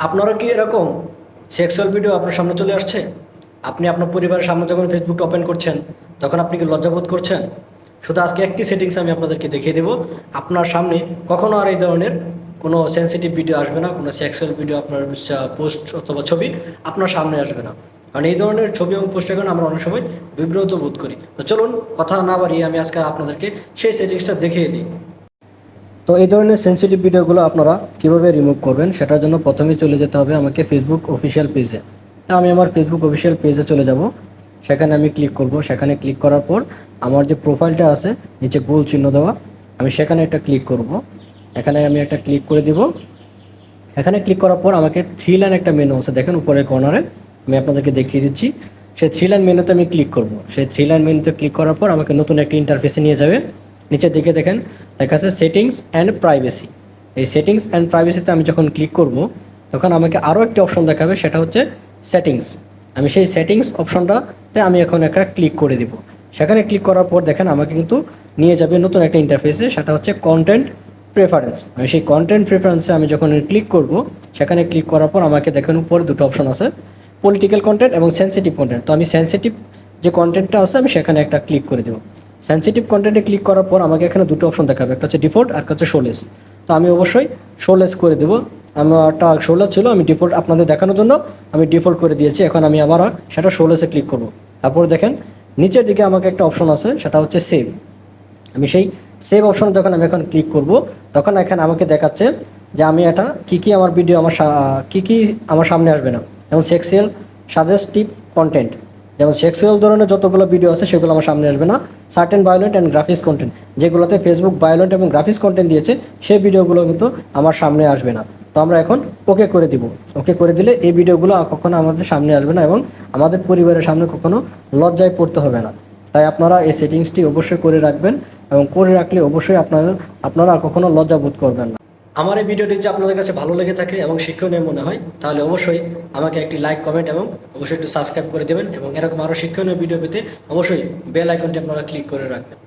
আপনারও কি এরকম সেক্সুয়াল ভিডিও আপনার সামনে চলে আসছে? আপনি আপনার পরিবারের সামনে যখন ফেসবুকটা ওপেন করছেন, তখন আপনি কি লজ্জাবোধ করছেন? শুধু আজকে একটি সেটিংস আমি আপনাদেরকে দেখিয়ে দেবো। আপনার সামনে কখনো আর এই ধরনের কোনো সেন্সিটিভ ভিডিও আসবে না, কোনো সেক্সুয়াল ভিডিও আপনার পোস্ট অথবা ছবি আপনার সামনে আসবে না। কারণ এই ধরনের ছবি এবং পোস্টের কারণে আমরা অনেক সময় বিব্রত বোধ করি। তো চলুন কথা না বাড়িয়ে আমি আজকে আপনাদেরকে সেই সেটিংসটা দেখিয়ে দিই। তো এই ধরনের সেন্সিটিভ ভিডিওগুলো আপনারা কীভাবে রিমুভ করবেন, সেটার জন্য প্রথমেই চলে যেতে হবে আমাকে ফেসবুক অফিসিয়াল পেজে। আমি আমার ফেসবুক অফিসিয়াল পেজে চলে যাব, সেখানে আমি ক্লিক করব। সেখানে ক্লিক করার পর আমার যে প্রোফাইলটা আছে নিচে গোল চিহ্ন দেওয়া, আমি সেখানে একটা ক্লিক করব। এখানে আমি একটা ক্লিক করে দিব। এখানে ক্লিক করার পর আমাকে 3 লাইন একটা মেনু আছে, দেখেন উপরের কর্নারে, আমি আপনাদেরকে দেখিয়ে দিচ্ছি। সেই 3 লাইন মেনুতে আমি ক্লিক করব। সেই 3 লাইন মেনুতে ক্লিক করার পর আমাকে নতুন একটা ইন্টারফেসে নিয়ে যাবে। নিচের দিকে দেখেন লেখা আছে সেটিংস অ্যান্ড প্রাইভেসি। এই সেটিংস অ্যান্ড প্রাইভেসিতে আমি যখন ক্লিক করব, তখন আমাকে আরও একটি অপশন দেখাবে, সেটা হচ্ছে সেটিংস। আমি সেই সেটিংস অপশনটাতে আমি এখন একটা ক্লিক করে দিব। সেখানে ক্লিক করার পর দেখেন আমাকে কিন্তু নিয়ে যাবে নতুন একটা ইন্টারফেসে, সেটা হচ্ছে কন্টেন্ট প্রেফারেন্স। আমি সেই কন্টেন্ট প্রেফারেন্সে আমি যখন ক্লিক করব, সেখানে ক্লিক করার পর আমাকে দেখেন উপরে দুটো অপশন আছে, পলিটিক্যাল কন্টেন্ট এবং সেন্সিটিভ কন্টেন্ট। তো আমি সেন্সিটিভ যে কন্টেন্টটা আছে আমি সেখানে একটা ক্লিক করে দেবো। সেন্সিটিভ কন্টেন্টে ক্লিক করার পর আমাকে এখানে দুটো অপশন দেখাবে, একটা হচ্ছে ডিফল্ট আর একটা হচ্ছে শোলেস। তো আমি অবশ্যই শোলেস করে দেবো। আমারটা শোলেস ছিল, আমি ডিফল্ট আপনাদের দেখানোর জন্য আমি ডিফল্ট করে দিয়েছি। এখন আমি আবার সেটা শোলেসে ক্লিক করব। তারপর দেখেন নিচের দিকে আমাকে একটা অপশন আছে, সেটা হচ্ছে সেভ। আমি সেই সেভ অপশন যখন আমি এখন ক্লিক করব, তখন এখানে আমাকে দেখাচ্ছে যে আমি এটা কী আমার ভিডিও কী আমার সামনে আসবে না। যেমন সেক্সুয়াল সাজেস্টিভ কন্টেন্ট, যেমন সেক্সুয়াল ধরনের যতগুলো ভিডিও আছে সেগুলো আমার সামনে আসবে না। Certain violent and graphics content, যেগুলোতে ফেসবুক ভায়োলেন্ট এবং গ্রাফিক্স কন্টেন্ট দিয়েছে, সেই ভিডিওগুলো কিন্তু আমার সামনে আসবে না। তো আমরা এখন ওকে করে দিব। ওকে করে দিলে এই ভিডিওগুলো কখনো আমাদের সামনে আসবে না এবং আমাদের পরিবারের সামনে কখনো লজ্জায় পড়তে হবে না। তাই আপনারা এই সেটিংসটি অবশ্যই করে রাখবেন, এবং করে রাখলে অবশ্যই আপনারা আর কখনো লজ্জা বোধ করবেন না। আমার এই ভিডিওটি যদি আপনাদের কাছে ভালো লেগে থাকে এবং শিক্ষণীয় মনে হয়, তাহলে অবশ্যই আমাকে একটি লাইক, কমেন্ট এবং অবশ্যই একটু সাবস্ক্রাইব করে দেবেন, এবং এরকম আরও শিক্ষণীয় ভিডিও পেতে অবশ্যই বেল আইকনটি আপনারা ক্লিক করে রাখবেন।